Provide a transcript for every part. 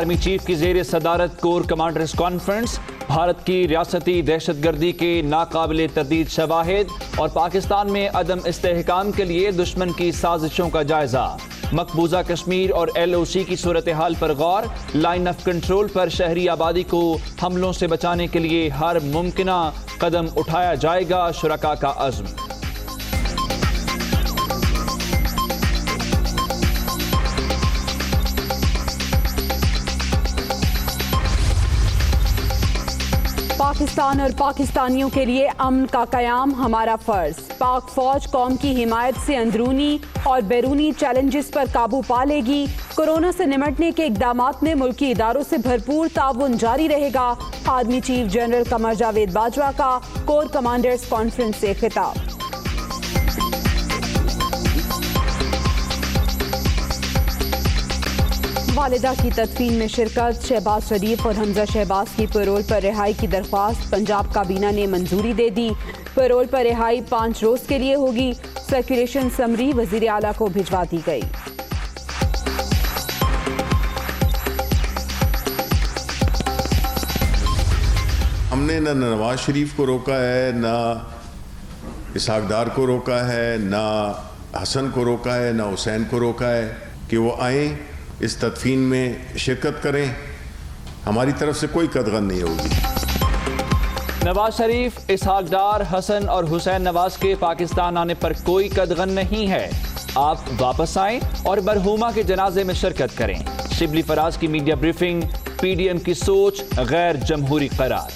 Army chief کی زیر صدارت کور کمانڈرز کانفرنس، بھارت کی ریاستی دہشت گردی کے ناقابل تردید شواہد اور پاکستان میں عدم استحکام کے لیے دشمن کی سازشوں کا جائزہ، مقبوضہ کشمیر اور LOC کی صورتحال پر غور، لائن آف کنٹرول پر شہری آبادی کو حملوں سے بچانے کے لیے ہر ممکنہ قدم اٹھایا جائے گا، شرکاء کا عزم۔ پاکستان اور پاکستانیوں کے لیے امن کا قیام ہمارا فرض، پاک فوج قوم کی حمایت سے اندرونی اور بیرونی چیلنجز پر قابو پا لے گی، کورونا سے نمٹنے کے اقدامات میں ملکی اداروں سے بھرپور تعاون جاری رہے گا، army chief general Qamar Javed Bajwa کا کور کمانڈرز کانفرنس سے خطاب۔ والدہ کی تدفین میں شرکت، شہباز شریف اور حمزہ شہباز کی پیرول پر رہائی کی درخواست پنجاب کابینہ نے منظوری دے دی، پیرول پر رہائی 5 روز کے لیے ہوگی، سرکولیشن سمری وزیر اعلیٰ کو بھجوا دی گئی۔ ہم نے نہ نواز شریف کو روکا ہے، نہ اسحاق ڈار کو روکا ہے، نہ حسن کو روکا ہے، نہ حسین کو روکا ہے کہ وہ آئیں اس تدفین میں شرکت کریں، ہماری طرف سے کوئی قدغن نہیں ہوگی۔ نواز شریف، اسحاق ڈار، حسن اور حسین نواز کے پاکستان آنے پر کوئی قدغن نہیں ہے، آپ واپس آئیں اور مرحومہ کے جنازے میں شرکت کریں، شبلی فراز کی میڈیا بریفنگ، PDM کی سوچ غیر جمہوری قرار۔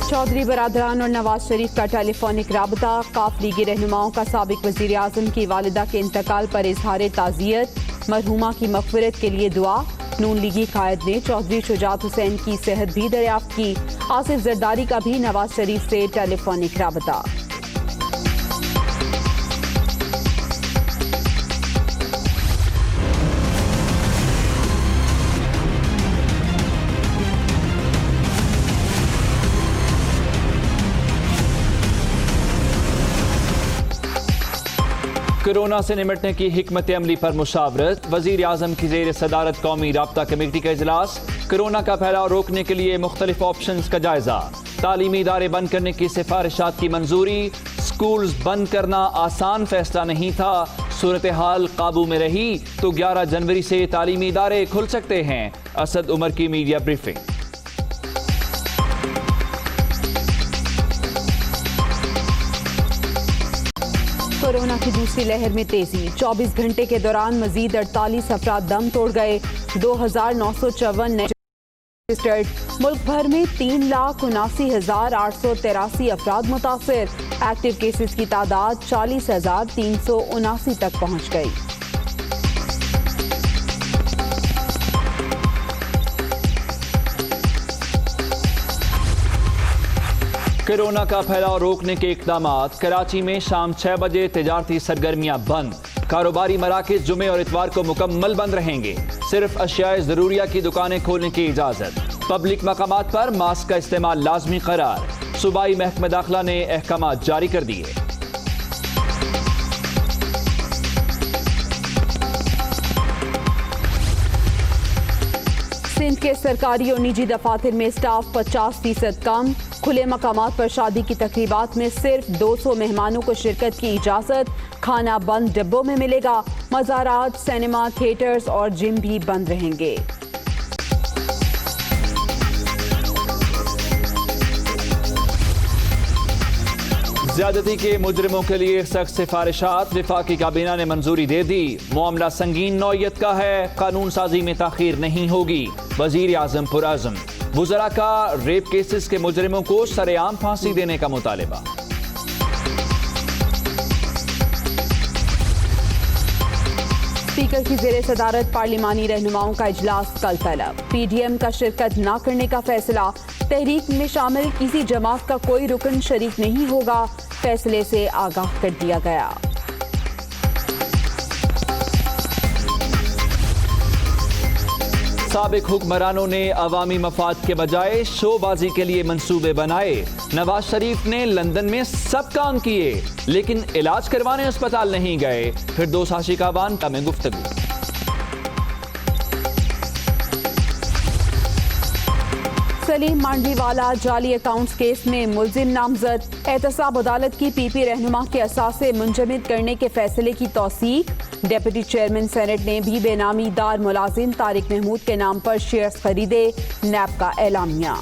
چودھری برادران اور نواز شریف کا ٹیلی فونک رابطہ، قاف لیگی رہنماؤں کا سابق وزیر اعظم کی والدہ کے انتقال پر اظہار تعزیت، مرحومہ کی مغفرت کے لیے دعا، نون لیگی قائد نے چودھری شجاعت حسین کی صحت بھی دریافت کی، آصف زرداری کا بھی نواز شریف سے ٹیلی فونک رابطہ۔ کورونا سے نمٹنے کی حکمت عملی پر مشاورت، وزیر اعظم کی زیر صدارت قومی رابطہ کمیٹی کا اجلاس، کورونا کا پھیلاؤ روکنے کے لیے مختلف آپشنز کا جائزہ، تعلیمی ادارے بند کرنے کی سفارشات کی منظوری، سکولز بند کرنا آسان فیصلہ نہیں تھا، صورتحال قابو میں رہی تو 11 جنوری سے تعلیمی ادارے کھل سکتے ہیں، اسد عمر کی میڈیا بریفنگ۔ کورونا کی دوسری لہر میں تیزی، 24 گھنٹے کے دوران مزید 48 افراد دم توڑ گئے، 2954 نئے رجسٹرڈ، ملک بھر میں 3,79,883 افراد متاثر، ایکٹیو کیسز کی تعداد 40,379 تک پہنچ گئی۔ کورونا کا پھیلاؤ روکنے کے اقدامات، کراچی میں شام 6 بجے تجارتی سرگرمیاں بند، کاروباری مراکز جمعے اور اتوار کو مکمل بند رہیں گے، صرف اشیاء ضروریہ کی دکانیں کھولنے کی اجازت، پبلک مقامات پر ماسک کا استعمال لازمی قرار، صوبائی محکمہ داخلہ نے احکامات جاری کر دیے۔ سندھ کے سرکاری اور نجی دفاتر میں اسٹاف 50% کم، کھلے مقامات پر شادی کی تقریبات میں صرف 200 مہمانوں کو شرکت کی اجازت، کھانا بند ڈبوں میں ملے گا، مزارات، سینما، تھیٹرز اور جم بھی بند رہیں گے۔ زیادتی کے مجرموں کے لیے سخت سفارشات، وفاقی کابینہ نے منظوری دے دی، معاملہ سنگین نوعیت کا ہے، قانون سازی میں تاخیر نہیں ہوگی، وزیر اعظم پرعزم، وزراء کا ریپ کیسز کے مجرموں کو سرے عام پھانسی دینے کا مطالبہ۔ اسپیکر کی زیر صدارت پارلیمانی رہنماؤں کا اجلاس کل طلب، PDM کا شرکت نہ کرنے کا فیصلہ، تحریک میں شامل کسی جماعت کا کوئی رکن شریک نہیں ہوگا، فیصلے سے آگاہ کر دیا گیا۔ سابق حکمرانوں نے عوامی مفاد کے بجائے شو بازی کے لیے منصوبے بنائے، نواز شریف نے لندن میں سب کام کیے لیکن علاج کروانے اسپتال نہیں گئے، فردوس عاشقاوان کا میں گفتگو۔ سلیم مانڈی والا جعلی اکاؤنٹس کیس میں ملزم نامزد، احتساب عدالت کی پی پی رہنما کے اثاثے منجمد کرنے کے فیصلے کی توثیق۔ ڈپٹی چیئرمین سینٹ نے بھی بے نامی دار ملازم طارق محمود کے نام پر شیئرز خریدے، نیب کا اعلامیہ۔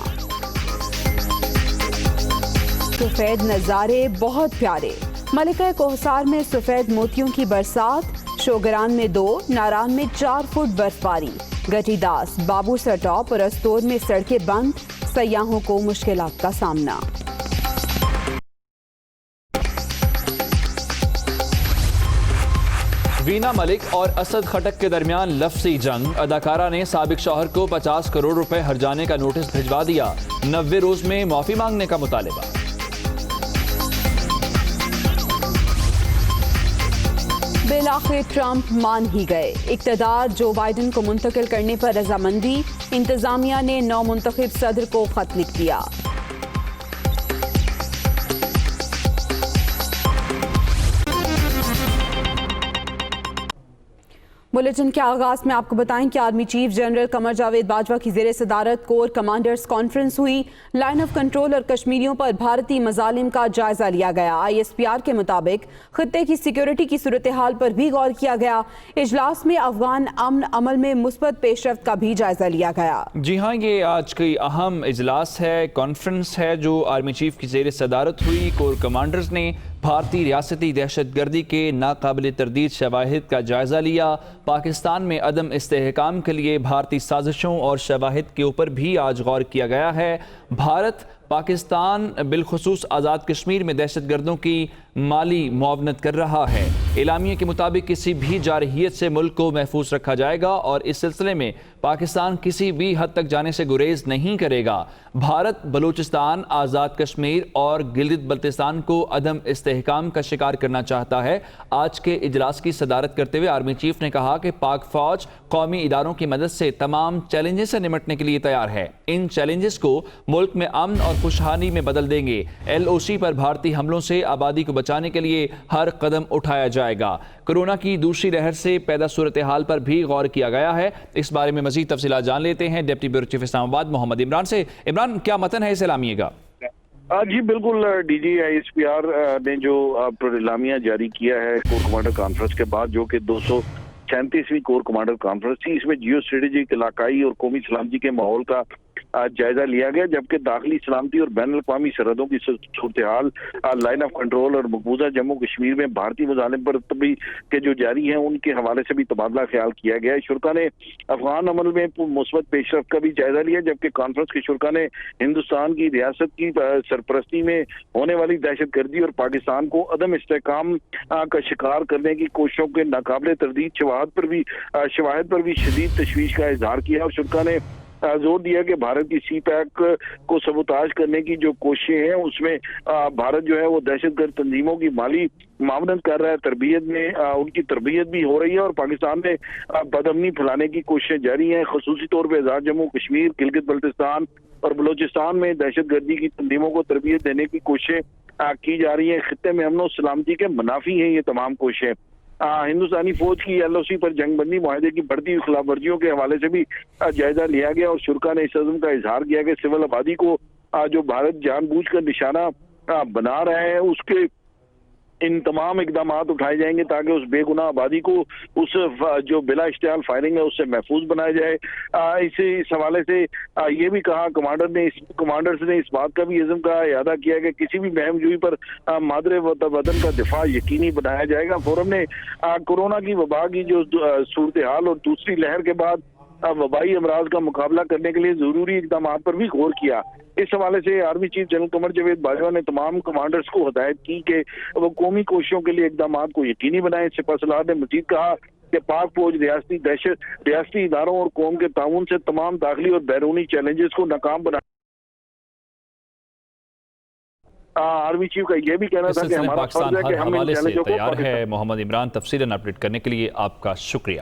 سفید نظارے بہت پیارے، ملکہ کوہسار میں سفید موتیوں کی برسات، شوگران میں 2، ناران میں 4 فٹ برف باری، گٹی داس، بابو سر ٹاپ اور استور میں سڑکیں بند، سیاحوں کو مشکلات کا سامنا۔ وینا ملک اور اسد خٹک کے درمیان لفظی جنگ، اداکارہ نے سابق شوہر کو 50 کروڑ روپے ہرجانے کا نوٹس بھجوا دیا، 90 روز میں معافی مانگنے کا مطالبہ۔ بالآخر ٹرمپ مان ہی گئے، اقتدار جو بائیڈن کو منتقل کرنے پر رضامندی، انتظامیہ نے نو منتخب صدر کو خط لکھ دیا۔ بلیٹن کے آغاز میں آپ کو بتائیں کہ army chief general Qamar Javed Bajwa کی زیر صدارت کور کمانڈرز کانفرنس ہوئی، لائن آف کنٹرول اور کشمیریوں پر بھارتی مظالم کا جائزہ لیا گیا۔ ISPR کے مطابق خطے کی سیکیورٹی کی صورتحال پر بھی غور کیا گیا۔ اجلاس میں افغان امن عمل میں مثبت پیش رفت کا بھی جائزہ لیا گیا۔ جی ہاں، یہ آج کی اہم اجلاس ہے، کانفرنس ہے جو آرمی چیف کی زیر صدارت ہوئی۔ کور کمانڈرز نے بھارتی ریاستی دہشت گردی کے ناقابل تردید شواہد کا جائزہ لیا۔ پاکستان میں عدم استحکام کے لیے بھارتی سازشوں اور شواہد کے اوپر بھی آج غور کیا گیا ہے۔ بھارت پاکستان بالخصوص آزاد کشمیر میں دہشت گردوں کی مالی معاونت کر رہا ہے۔ اعلامیے کے مطابق کسی بھی جارحیت سے ملک کو محفوظ رکھا جائے گا اور اس سلسلے میں پاکستان کسی بھی حد تک جانے سے گریز نہیں کرے گا۔ بھارت بلوچستان، آزاد کشمیر اور گلگت بلتستان کو عدم استحکام کا شکار کرنا چاہتا ہے۔ آج کے اجلاس کی صدارت کرتے ہوئے آرمی چیف نے کہا کہ پاک فوج قومی اداروں کی مدد سے تمام چیلنجز سے نمٹنے کے لیے تیار ہے۔ ان چیلنجز کو ملک میں امن اور خوشحالی میں بدل دیں گے۔ LOC پر بھارتی حملوں سے آبادی کو بچانے کے لیے ہر قدم اٹھایا جائے گا۔ کورونا کی دوسری لہر سے پیدا صورتحال پر بھی غور کیا گیا ہے۔ اس بارے میں مزید تفصیلات جان لیتے ہیں ڈپٹی بیورو چیف اسلام آباد محمد عمران سے۔ عمران، کیا متن ہے اس اعلامیے کا؟ جی بالکل، DG ISPR نے جو اعلامیہ جاری کیا ہے کور کمانڈر کانفرنس کے بعد، جو کہ 236ویں کور کمانڈر کانفرنس تھی، اس میں جیو اسٹریٹجک، علاقائی اور قومی سلامتی کے ماحول کا جائزہ لیا گیا، جبکہ داخلی سلامتی اور بین الاقوامی سرحدوں کی صورتحال، لائن آف کنٹرول اور مقبوضہ جموں کشمیر میں بھارتی مظالم پر بھی کے جو جاری ہیں ان کے حوالے سے بھی تبادلہ خیال کیا گیا ہے۔ شرکا نے افغان عمل میں مثبت پیش رفت کا بھی جائزہ لیا، جبکہ کانفرنس کے شرکا نے ہندوستان کی ریاست کی سرپرستی میں ہونے والی دہشت گردی اور پاکستان کو عدم استحکام کا شکار کرنے کی کوششوں کے ناقابل تردید شواہد پر بھی شدید تشویش کا اظہار کیا، اور شرکا نے زور دیا کہ بھارت کی سی پیک کو سبوتاژ کرنے کی جو کوششیں ہیں اس میں بھارت جو ہے وہ دہشت گرد تنظیموں کی مالی معاونت کر رہا ہے، تربیت میں ان کی تربیت بھی ہو رہی ہے، اور پاکستان میں بدامنی پھیلانے کی کوششیں جاری ہیں، خصوصی طور پہ آزاد جموں کشمیر، گلگت بلتستان اور بلوچستان میں دہشت گردی کی تنظیموں کو تربیت دینے کی کوششیں کی جا رہی ہیں۔ خطے میں امن و سلامتی کے منافی ہیں یہ تمام کوششیں۔ ہندوستانی فوج کی LOC پر جنگ بندی معاہدے کی بڑھتی ہوئی خلاف ورزیوں کے حوالے سے بھی جائزہ لیا گیا، اور شرکا نے اس عزم کا اظہار کیا کہ سول آبادی کو جو بھارت جان بوجھ کر نشانہ بنا رہا ہے اس کے ان تمام اقدامات اٹھائے جائیں گے تاکہ اس بے گناہ آبادی کو اس جو بلا اشتعال فائرنگ ہے اس سے محفوظ بنایا جائے۔ اس حوالے سے یہ بھی کہا کمانڈرز نے اس بات کا بھی عزم کا اعادہ کیا کہ کسی بھی مہم جوئی پر مادر وطن کا دفاع یقینی بنایا جائے گا۔ فورم نے کورونا کی وبا کی جو صورتحال اور دوسری لہر کے بعد وبائی امراض کا مقابلہ کرنے کے لیے ضروری اقدامات پر بھی غور کیا۔ اس حوالے سے army chief general Qamar Javed Bajwa نے تمام کمانڈرز کو ہدایت کی کہ وہ قومی کوششوں کے لیے اقدامات کو یقینی بنائیں۔ سپہ سالار نے مزید کہا کہ پاک فوج ریاستی اداروں اور قوم کے تعاون سے تمام داخلی اور بیرونی چیلنجز کو ناکام بنا۔ آرمی چیف کا یہ بھی کہنا تھا کہ ہمارا فرض ہے کہ ہم ان چیلنجوں کو تیار ہے۔ محمد عمران تفصیلاً اپڈیٹ کرنے کے لیے آپ کا شکریہ۔